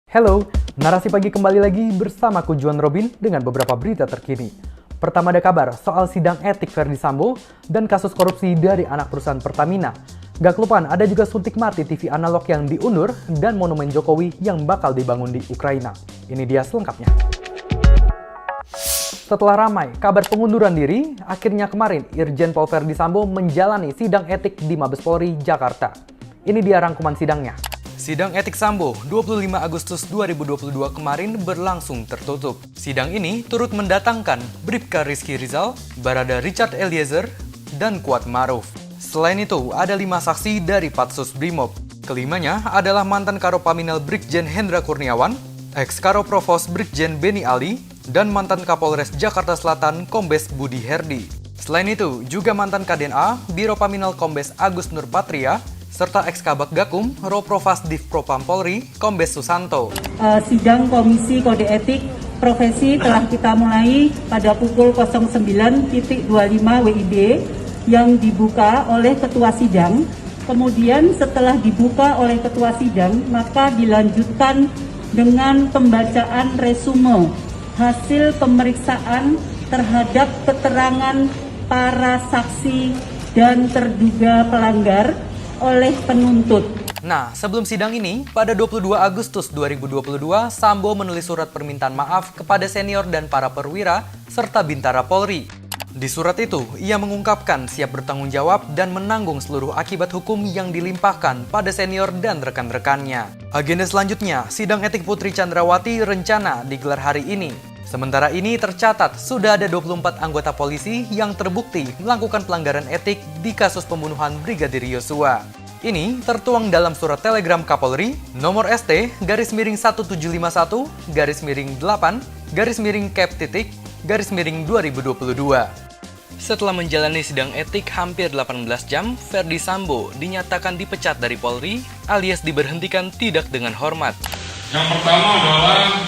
Halo, Narasi Pagi kembali lagi bersamaku Juan Robin dengan beberapa berita terkini. Pertama ada kabar soal sidang etik Ferdy Sambo dan kasus korupsi dari anak perusahaan Pertamina. Gak kelupaan ada juga suntik mati TV analog yang diundur dan monumen Jokowi yang bakal dibangun di Ukraina. Ini dia selengkapnya. Setelah ramai kabar pengunduran diri, akhirnya kemarin Irjen Pol Ferdy Sambo menjalani sidang etik di Mabes Polri, Jakarta. Ini dia rangkuman sidangnya. Sidang etik Sambo 25 Agustus 2022 kemarin berlangsung tertutup. Sidang ini turut mendatangkan Bribka Rizky Rizal, Barada Richard Eliezer, dan Kuat Maruf. Selain itu, ada 5 saksi dari Patsus Brimob. Kelimanya adalah mantan Karopaminal Brigjen Hendra Kurniawan, ex-Karo Provos Brigjen Beni Ali, dan mantan Kapolres Jakarta Selatan Kombes Budi Herdi. Selain itu, juga mantan KDNA Biro Paminal Kombes Agus Nurpatria, serta ex-Kabak Gakum, Roprovas Div Propam Polri, Kombes Susanto. Sidang Komisi Kode Etik Profesi telah kita mulai pada pukul 09.25 WIB yang dibuka oleh Ketua Sidang. Kemudian setelah dibuka oleh Ketua Sidang, maka dilanjutkan dengan pembacaan resume hasil pemeriksaan terhadap keterangan para saksi dan terduga pelanggar oleh penuntut. Nah, sebelum sidang ini, pada 22 Agustus 2022, Sambo menulis surat permintaan maaf kepada senior dan para perwira serta Bintara Polri. Di surat itu, ia mengungkapkan siap bertanggung jawab dan menanggung seluruh akibat hukum yang dilimpahkan pada senior dan rekan-rekannya. Agenda selanjutnya, sidang etik Putri Chandrawati rencana digelar hari ini. Sementara ini tercatat sudah ada 24 anggota polisi yang terbukti melakukan pelanggaran etik di kasus pembunuhan Brigadir Yosua. Ini tertuang dalam surat telegram Kapolri nomor ST-8-8-Cap-2022. Setelah menjalani sidang etik hampir 18 jam, Ferdy Sambo dinyatakan dipecat dari Polri alias diberhentikan tidak dengan hormat. Yang pertama adalah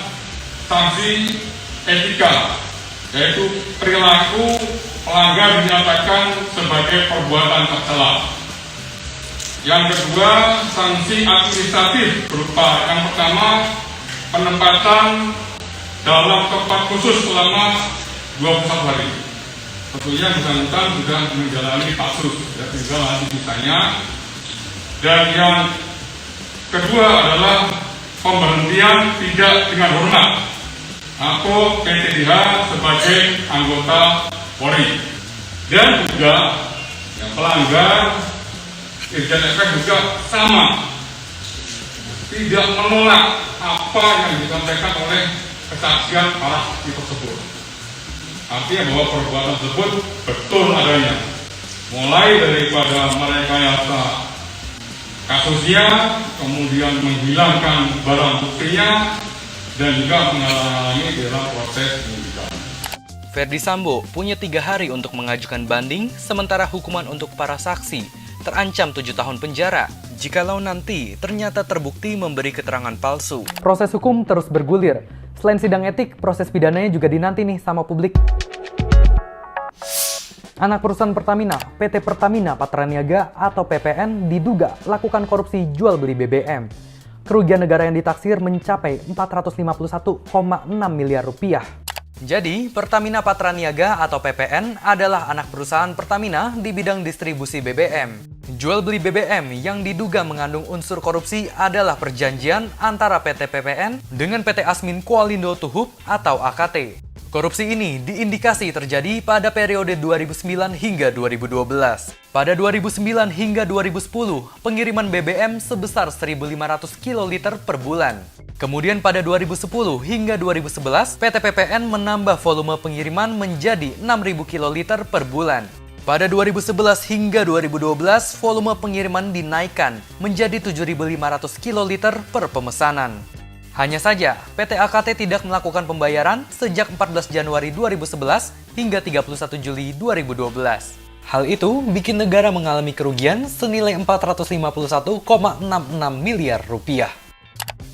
sanksi etika, yaitu perilaku pelanggar dinyatakan sebagai perbuatan tercela. Yang kedua, sanksi administratif berupa yang pertama, penempatan dalam tempat khusus selama 21 hari. Tentunya bersangkutan sudah menjalani Patsus, ya, tinggal nanti sisanya. Dan yang kedua adalah pemberhentian tidak dengan hormat atau PTDH sebagai anggota Polri. Dan juga yang pelanggar Irjen FF juga sama, tidak menolak apa yang disampaikan oleh kesaksian para saksi tersebut. Artinya bahwa perbuatan tersebut betul adanya, mulai daripada merekayasa kasusnya, kemudian menghilangkan barang buktinya, dan juga menghalangi dalam proses penyidikan. Ferdy Sambo punya 3 hari untuk mengajukan banding, sementara hukuman untuk para saksi terancam 7 tahun penjara jikalau nanti ternyata terbukti memberi keterangan palsu. Proses hukum terus bergulir. Selain sidang etik, proses pidananya juga dinanti nih sama publik. Anak perusahaan Pertamina, PT Pertamina Patraniaga atau PPN diduga lakukan korupsi jual beli BBM. Kerugian negara yang ditaksir mencapai 451,6 miliar rupiah. Jadi, Pertamina Patraniaga atau PPN adalah anak perusahaan Pertamina di bidang distribusi BBM. Jual beli BBM yang diduga mengandung unsur korupsi adalah perjanjian antara PT PPN dengan PT Asmin Kualindo Tuhub atau AKT. Korupsi ini diindikasi terjadi pada periode 2009 hingga 2012. Pada 2009 hingga 2010, pengiriman BBM sebesar 1.500 kiloliter per bulan. Kemudian pada 2010 hingga 2011, PT PPN menambah volume pengiriman menjadi 6.000 kiloliter per bulan. Pada 2011 hingga 2012, volume pengiriman dinaikkan menjadi 7.500 kiloliter per pemesanan. Hanya saja, PT AKT tidak melakukan pembayaran sejak 14 Januari 2011 hingga 31 Juli 2012. Hal itu bikin negara mengalami kerugian senilai 451,66 miliar rupiah.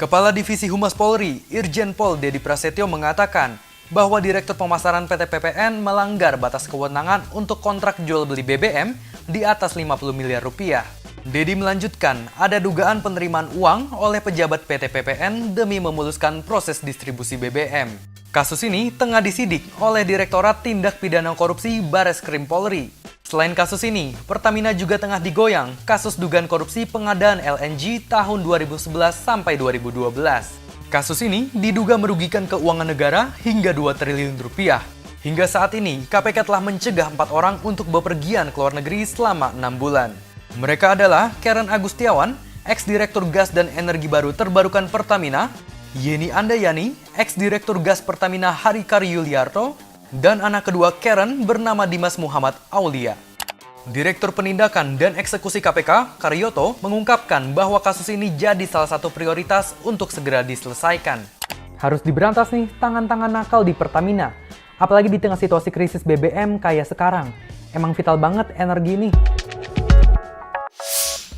Kepala Divisi Humas Polri, Irjen Pol Dedi Prasetyo mengatakan bahwa Direktur Pemasaran PT PPN melanggar batas kewenangan untuk kontrak jual beli BBM di atas 50 miliar rupiah. Dedi melanjutkan, ada dugaan penerimaan uang oleh pejabat PT PPN demi memuluskan proses distribusi BBM. Kasus ini tengah disidik oleh Direktorat Tindak Pidana Korupsi Bareskrim Polri. Selain kasus ini, Pertamina juga tengah digoyang kasus dugaan korupsi pengadaan LNG tahun 2011 sampai 2012. Kasus ini diduga merugikan keuangan negara hingga 2 triliun rupiah. Hingga saat ini, KPK telah mencegah 4 orang untuk bepergian ke luar negeri selama 6 bulan. Mereka adalah Karen Agustiawan, ex-direktur gas dan energi baru terbarukan Pertamina, Yeni Andayani, ex-direktur gas Pertamina Harikar Yuliarto, dan anak kedua Karen bernama Dimas Muhammad Aulia. Direktur Penindakan dan Eksekusi KPK, Karyoto, mengungkapkan bahwa kasus ini jadi salah satu prioritas untuk segera diselesaikan. Harus diberantas nih tangan-tangan nakal di Pertamina, apalagi di tengah situasi krisis BBM kayak sekarang. Emang vital banget energi ini.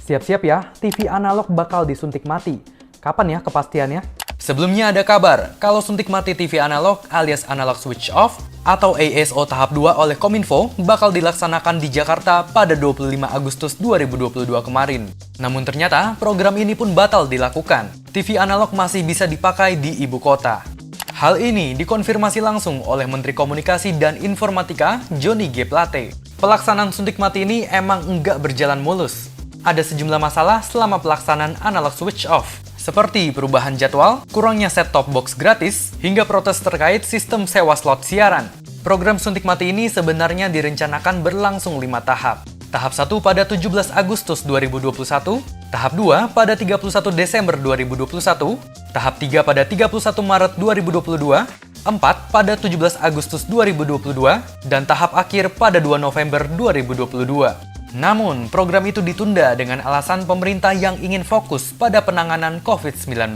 Siap-siap ya, TV analog bakal disuntik mati. Kapan ya kepastiannya? Sebelumnya ada kabar kalau suntik mati TV analog alias analog switch off atau ASO tahap 2 oleh Kominfo bakal dilaksanakan di Jakarta pada 25 Agustus 2022 kemarin. Namun ternyata program ini pun batal dilakukan. TV analog masih bisa dipakai di ibu kota. Hal ini dikonfirmasi langsung oleh Menteri Komunikasi dan Informatika Johnny G. Plate. Pelaksanaan suntik mati ini emang enggak berjalan mulus. Ada sejumlah masalah selama pelaksanaan analog switch off. Seperti perubahan jadwal, kurangnya set-top box gratis, hingga protes terkait sistem sewa slot siaran. Program suntik mati ini sebenarnya direncanakan berlangsung 5 tahap. Tahap 1 pada 17 Agustus 2021, tahap 2 pada 31 Desember 2021, tahap 3 pada 31 Maret 2022, 4 pada 17 Agustus 2022, dan tahap akhir pada 2 November 2022. Namun, program itu ditunda dengan alasan pemerintah yang ingin fokus pada penanganan COVID-19.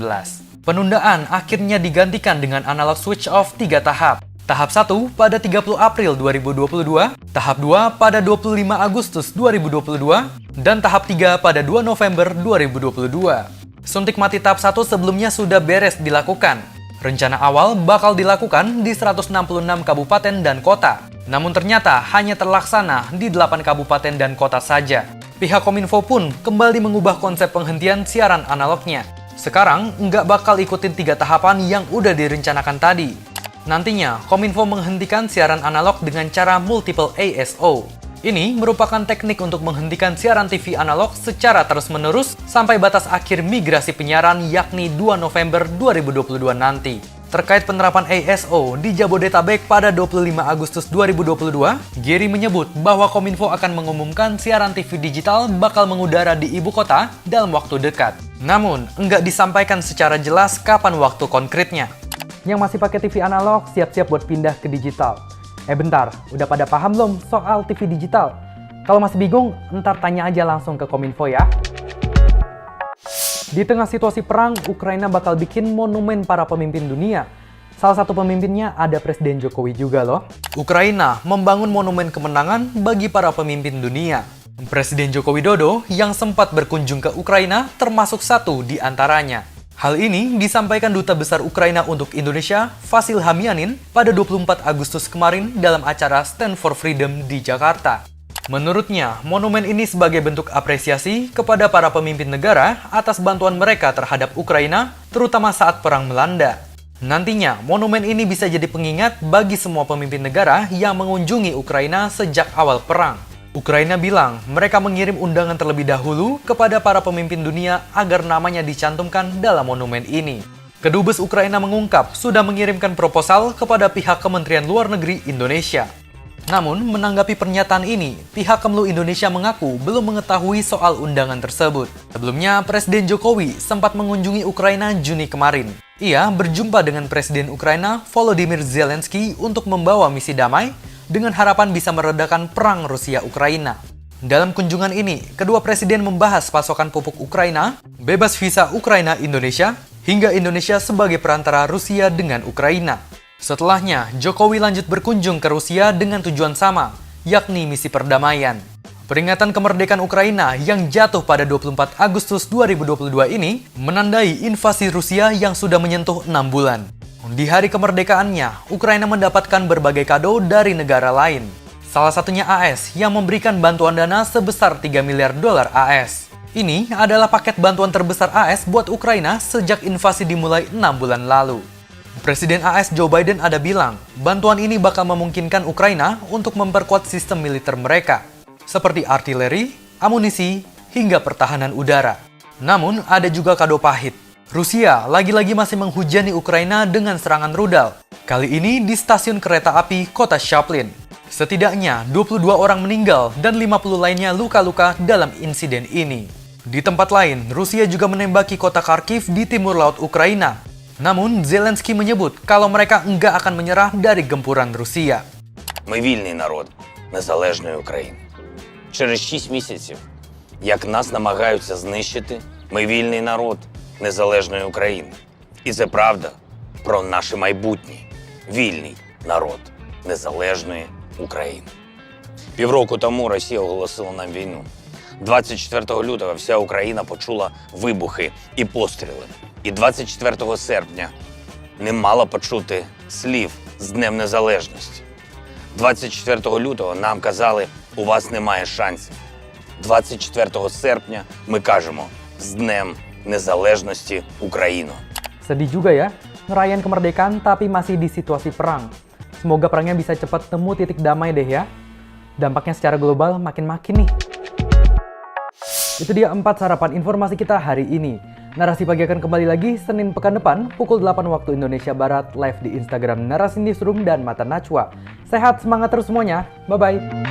Penundaan akhirnya digantikan dengan analog switch off 3 tahap. Tahap 1 pada 30 April 2022, tahap 2 pada 25 Agustus 2022, dan tahap 3 pada 2 November 2022. Suntik mati tahap 1 sebelumnya sudah beres dilakukan. Rencana awal bakal dilakukan di 166 kabupaten dan kota. Namun ternyata hanya terlaksana di 8 kabupaten dan kota saja. Pihak Kominfo pun kembali mengubah konsep penghentian siaran analognya. Sekarang nggak bakal ikutin 3 tahapan yang udah direncanakan tadi. Nantinya, Kominfo menghentikan siaran analog dengan cara multiple ASO. Ini merupakan teknik untuk menghentikan siaran TV analog secara terus-menerus sampai batas akhir migrasi penyiaran yakni 2 November 2022 nanti. Terkait penerapan ASO di Jabodetabek pada 25 Agustus 2022, Gary menyebut bahwa Kominfo akan mengumumkan siaran TV digital bakal mengudara di ibu kota dalam waktu dekat. Namun, enggak disampaikan secara jelas kapan waktu konkretnya. Yang masih pakai TV analog, siap-siap buat pindah ke digital. Bentar, udah pada paham belum soal TV digital? Kalau masih bingung, ntar tanya aja langsung ke Kominfo ya. Di tengah situasi perang, Ukraina bakal bikin monumen para pemimpin dunia. Salah satu pemimpinnya ada Presiden Jokowi juga loh. Ukraina membangun monumen kemenangan bagi para pemimpin dunia. Presiden Joko Widodo yang sempat berkunjung ke Ukraina termasuk satu di antaranya. Hal ini disampaikan Duta Besar Ukraina untuk Indonesia, Vasil Hamianin, pada 24 Agustus kemarin dalam acara Stand for Freedom di Jakarta. Menurutnya, monumen ini sebagai bentuk apresiasi kepada para pemimpin negara atas bantuan mereka terhadap Ukraina, terutama saat perang melanda. Nantinya, monumen ini bisa jadi pengingat bagi semua pemimpin negara yang mengunjungi Ukraina sejak awal perang. Ukraina bilang mereka mengirim undangan terlebih dahulu kepada para pemimpin dunia agar namanya dicantumkan dalam monumen ini. Kedubes Ukraina mengungkap sudah mengirimkan proposal kepada pihak Kementerian Luar Negeri Indonesia. Namun, menanggapi pernyataan ini, pihak Kemlu Indonesia mengaku belum mengetahui soal undangan tersebut. Sebelumnya, Presiden Jokowi sempat mengunjungi Ukraina Juni kemarin. Ia berjumpa dengan Presiden Ukraina Volodymyr Zelensky untuk membawa misi damai dengan harapan bisa meredakan perang Rusia-Ukraina. Dalam kunjungan ini, kedua presiden membahas pasokan pupuk Ukraina, bebas visa Ukraina-Indonesia, hingga Indonesia sebagai perantara Rusia dengan Ukraina. Setelahnya, Jokowi lanjut berkunjung ke Rusia dengan tujuan sama, yakni misi perdamaian. Peringatan kemerdekaan Ukraina yang jatuh pada 24 Agustus 2022 ini menandai invasi Rusia yang sudah menyentuh 6 bulan. Di hari kemerdekaannya, Ukraina mendapatkan berbagai kado dari negara lain. Salah satunya AS yang memberikan bantuan dana sebesar $3 miliar AS. Ini adalah paket bantuan terbesar AS buat Ukraina sejak invasi dimulai 6 bulan lalu. Presiden AS Joe Biden ada bilang, bantuan ini bakal memungkinkan Ukraina untuk memperkuat sistem militer mereka, seperti artileri, amunisi, hingga pertahanan udara. Namun, ada juga kado pahit. Rusia lagi-lagi masih menghujani Ukraina dengan serangan rudal. Kali ini di stasiun kereta api kota Chaplin. Setidaknya 22 orang meninggal dan 50 lainnya luka-luka dalam insiden ini. Di tempat lain, Rusia juga menembaki kota Kharkiv di timur laut Ukraina. Namun, Zelensky menyebut kalau mereka enggak akan menyerah dari gempuran Rusia. Ми вільний народ незалежної України. Через 6 місяців, як нас намагаються знищити, ми вільний народ незалежної України. І це правда про наше майбутнє. Вільний народ незалежної України. Півроку тому Росія оголосила нам війну. 24 лютого вся Україна почула вибухи і постріли. І 24 серпня не мала почути слів з Днем Незалежності. 24 лютого нам казали, у вас немає шансів. 24 серпня ми кажемо, з Днем Незалежності Україну. Sedih juga ya, ngerayain kemerdekaan tapi masih di situasi perang. Semoga perangnya bisa cepat temu titik damai deh ya. Dampaknya secara global makin-makin nih. Itu dia 4 sarapan informasi kita hari ini. Narasi Pagi akan kembali lagi Senin pekan depan pukul 8 waktu Indonesia Barat live di Instagram Narasi Newsroom dan Mata Najwa. Sehat, semangat terus semuanya. Bye-bye.